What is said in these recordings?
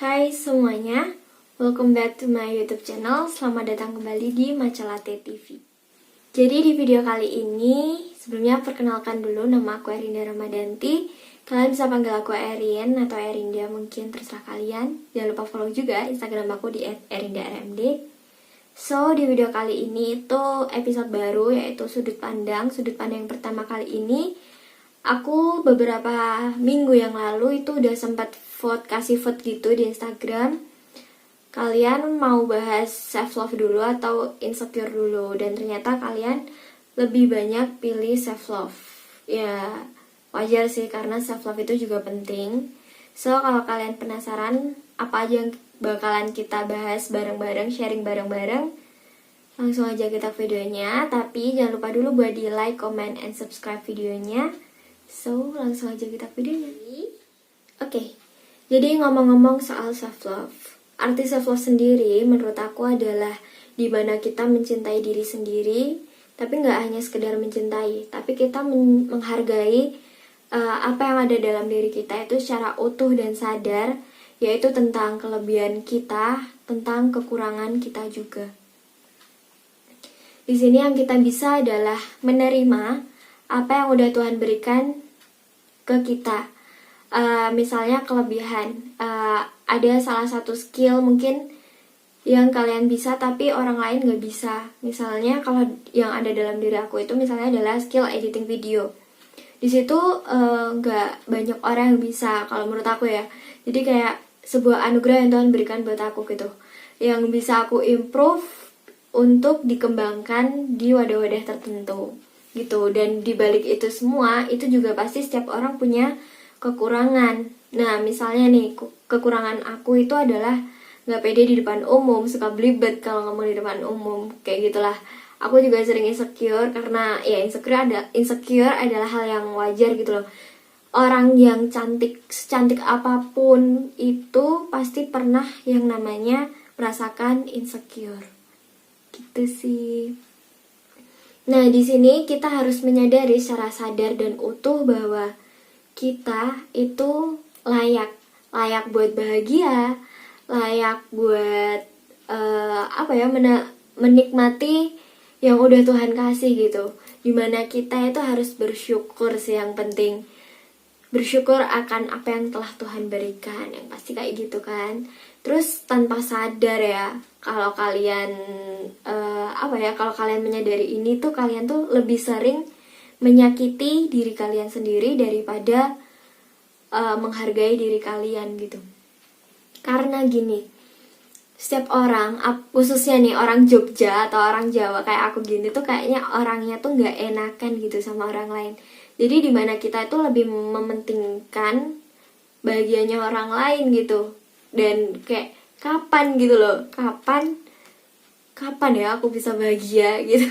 Hai semuanya, welcome back to my YouTube channel. Selamat datang kembali di Matcha Latte TV. Jadi di video kali ini, sebelumnya perkenalkan dulu, nama aku Erinda Ramadanti. Kalian bisa panggil aku Erin atau Erinda, mungkin terserah kalian. Jangan lupa follow juga Instagram aku di @erindarmd. So, di video kali ini itu episode baru, yaitu sudut pandang. Sudut pandang yang pertama kali ini, aku beberapa minggu yang lalu itu udah sempat kasih vote gitu di Instagram. Kalian mau bahas self love dulu atau insecure dulu? Dan ternyata kalian lebih banyak pilih self love. Ya wajar sih, karena self love itu juga penting. So kalau kalian penasaran apa aja yang bakalan kita bahas bareng-bareng, sharing bareng-bareng, langsung aja kita ke videonya. Tapi jangan lupa dulu buat di like, comment, and subscribe videonya. So langsung aja kita ke videonya. Oke, jadi ngomong-ngomong soal self love, arti self love sendiri menurut aku adalah dimana kita mencintai diri sendiri, tapi nggak hanya sekedar mencintai, tapi kita menghargai apa yang ada dalam diri kita itu secara utuh dan sadar, yaitu tentang kelebihan kita, tentang kekurangan kita juga. Di sini yang kita bisa adalah menerima apa yang udah Tuhan berikan ke kita. Misalnya kelebihan, ada salah satu skill mungkin yang kalian bisa tapi orang lain gak bisa. Misalnya kalau yang ada dalam diri aku itu misalnya adalah skill editing video. Di situ gak banyak orang yang bisa kalau menurut aku ya. Jadi kayak sebuah anugerah yang Tuhan berikan buat aku gitu, yang bisa aku improve untuk dikembangkan di wadah-wadah tertentu gitu. Dan dibalik itu semua, itu juga pasti setiap orang punya kekurangan. Nah misalnya nih, kekurangan aku itu adalah gak pede di depan umum, suka belibet kalau ngomong di depan umum, kayak gitulah. Aku juga sering insecure, karena ya insecure adalah hal yang wajar gitu loh. Orang yang secantik apapun itu pasti pernah yang namanya merasakan insecure gitu sih. Nah di sini kita harus menyadari secara sadar dan utuh bahwa kita itu layak buat bahagia, layak buat menikmati yang udah Tuhan kasih gitu. Dimana kita itu harus bersyukur sih, yang penting bersyukur akan apa yang telah Tuhan berikan, yang pasti kayak gitu kan. Terus tanpa sadar ya, kalau kalian kalau kalian menyadari ini tuh, kalian tuh lebih sering menyakiti diri kalian sendiri daripada menghargai diri kalian gitu. Karena gini, setiap orang, khususnya nih orang Jogja atau orang Jawa kayak aku gini tuh, kayaknya orangnya tuh gak enakan gitu sama orang lain. Jadi dimana kita itu lebih mementingkan bahagianya orang lain gitu. Dan kayak kapan gitu loh, kapan ya aku bisa bahagia gitu.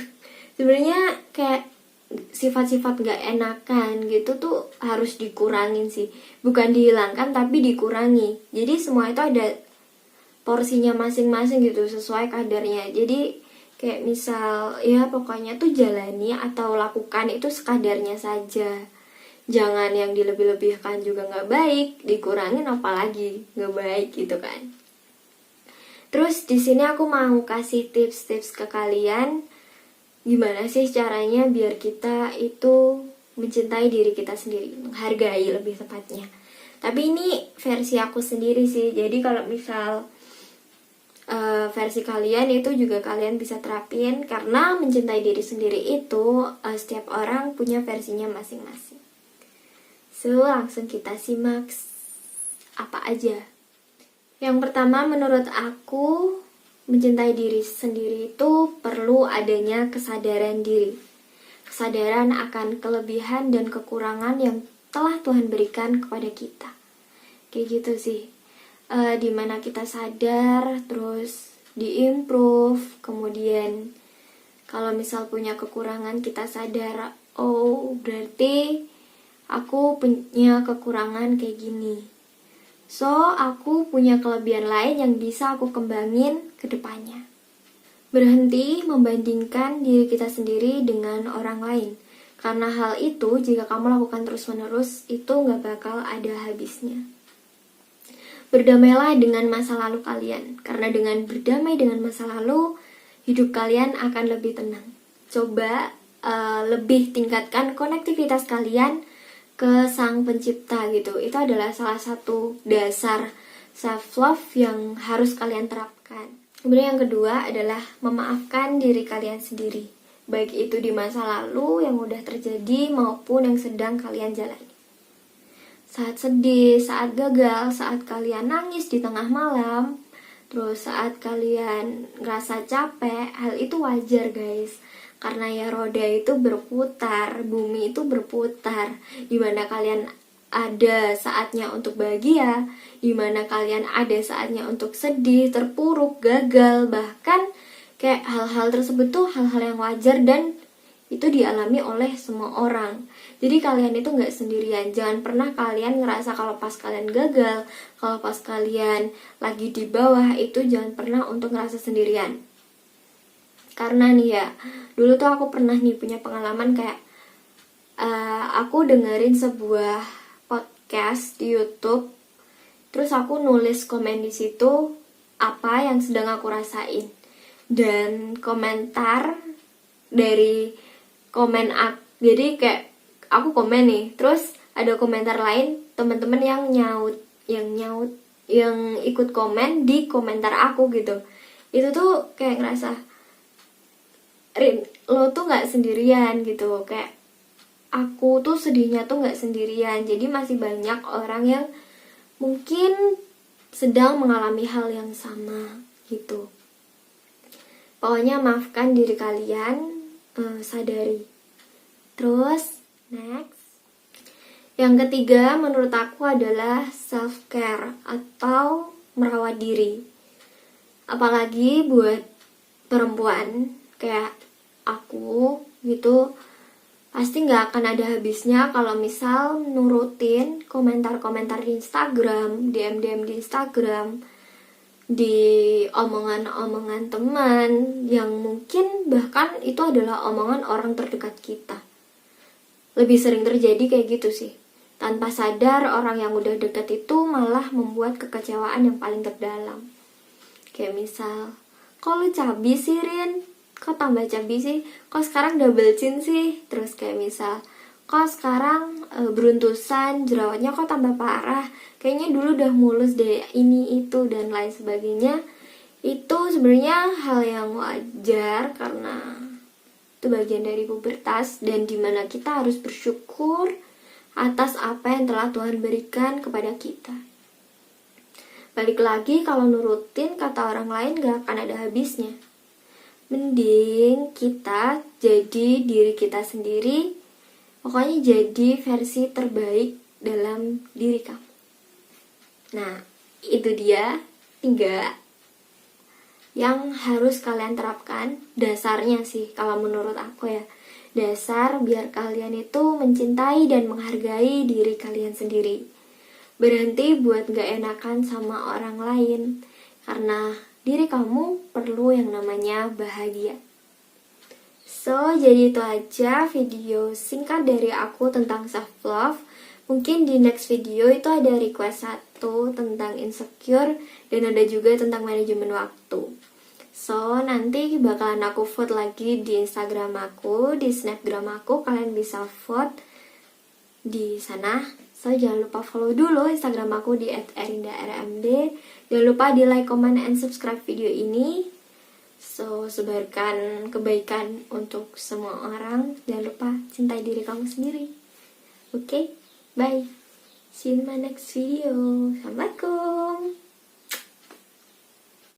Sebenarnya kayak sifat-sifat gak enakan gitu tuh harus dikurangin sih. Bukan dihilangkan tapi dikurangi. Jadi semua itu ada porsinya masing-masing gitu, sesuai kadarnya. Jadi kayak misal ya pokoknya tuh jalani atau lakukan itu sekadarnya saja. Jangan yang dilebih-lebihkan juga gak baik, dikurangin apalagi gak baik gitu kan. Terus di sini aku mau kasih tips-tips ke kalian, gimana sih caranya biar kita itu mencintai diri kita sendiri, menghargai lebih tepatnya. Tapi ini versi aku sendiri sih. Jadi kalau misal versi kalian itu juga kalian bisa terapin, karena mencintai diri sendiri itu setiap orang punya versinya masing-masing. So langsung kita simak apa aja. Yang pertama, menurut aku mencintai diri sendiri itu perlu adanya kesadaran diri. Kesadaran akan kelebihan dan kekurangan yang telah Tuhan berikan kepada kita. Kayak gitu sih. Dimana kita sadar, terus diimprove. Kemudian kalau misal punya kekurangan, kita sadar, oh berarti aku punya kekurangan kayak gini. So, aku punya kelebihan lain yang bisa aku kembangin ke depannya. Berhenti membandingkan diri kita sendiri dengan orang lain. Karena hal itu, jika kamu lakukan terus-menerus, itu gak bakal ada habisnya. Berdamailah dengan masa lalu kalian, karena dengan berdamai dengan masa lalu, hidup kalian akan lebih tenang. Coba lebih tingkatkan konektivitas kalian ke Sang Pencipta gitu. Itu adalah salah satu dasar self love yang harus kalian terapkan. Kemudian yang kedua adalah memaafkan diri kalian sendiri, baik itu di masa lalu yang udah terjadi maupun yang sedang kalian jalani. Saat sedih, saat gagal, saat kalian nangis di tengah malam, terus saat kalian ngerasa capek, hal itu wajar guys. Karena ya roda itu berputar, bumi itu berputar. Dimana kalian ada saatnya untuk bahagia, dimana kalian ada saatnya untuk sedih, terpuruk, gagal. Bahkan kayak hal-hal tersebut tuh hal-hal yang wajar dan itu dialami oleh semua orang. Jadi kalian itu gak sendirian. Jangan pernah kalian ngerasa kalau pas kalian gagal, kalau pas kalian lagi di bawah, itu jangan pernah untuk ngerasa sendirian. Karena nih ya, dulu tuh aku pernah nih punya pengalaman kayak aku dengerin sebuah podcast di YouTube, terus aku nulis komen di situ apa yang sedang aku rasain. Dan komentar dari komen jadi kayak aku komen nih, terus ada komentar lain teman-teman yang ikut komen di komentar aku gitu. Itu tuh kayak ngerasa Rin, lo tuh nggak sendirian gitu, kayak aku tuh sedihnya tuh nggak sendirian. Jadi masih banyak orang yang mungkin sedang mengalami hal yang sama gitu. Pokoknya maafkan diri kalian, sadari. Terus next, yang ketiga menurut aku adalah self care atau merawat diri. Apalagi buat perempuan kayak aku gitu, pasti nggak akan ada habisnya kalau misal nurutin komentar-komentar di Instagram, DM di Instagram, di omongan-omongan teman yang mungkin bahkan itu adalah omongan orang terdekat kita. Lebih sering terjadi kayak gitu sih. Tanpa sadar orang yang udah dekat itu malah membuat kekecewaan yang paling terdalam. Kayak misal, kok lu cabi sih Rin? Kok tambah cabi sih? Kok sekarang double chin sih? Terus kayak misal, kok sekarang beruntusan, jerawatnya kok tambah parah? Kayaknya dulu udah mulus deh, ini itu dan lain sebagainya. Itu sebenarnya hal yang wajar karena itu bagian dari pubertas dan dimana kita harus bersyukur atas apa yang telah Tuhan berikan kepada kita. Balik lagi, kalau nurutin kata orang lain gak akan ada habisnya. Mending kita jadi diri kita sendiri. Pokoknya jadi versi terbaik dalam diri kamu. Nah, itu dia 3 yang harus kalian terapkan. Dasarnya sih kalau menurut aku ya, dasar biar kalian itu mencintai dan menghargai diri kalian sendiri. Berhenti buat gak enakan sama orang lain, karena diri kamu perlu yang namanya bahagia. So, jadi itu aja video singkat dari aku tentang self love. Mungkin di next video itu ada request 1 tentang insecure dan ada juga tentang manajemen waktu. So, nanti bakalan aku vote lagi di Instagram aku, di Snapgram aku. Kalian bisa vote di sana. So, jangan lupa follow dulu Instagram aku di @erindarmd. Jangan lupa di like, comment, and subscribe video ini. So, sebarkan kebaikan untuk semua orang. Jangan lupa cintai diri kamu sendiri. Oke? Bye. See you in my next video. Assalamualaikum.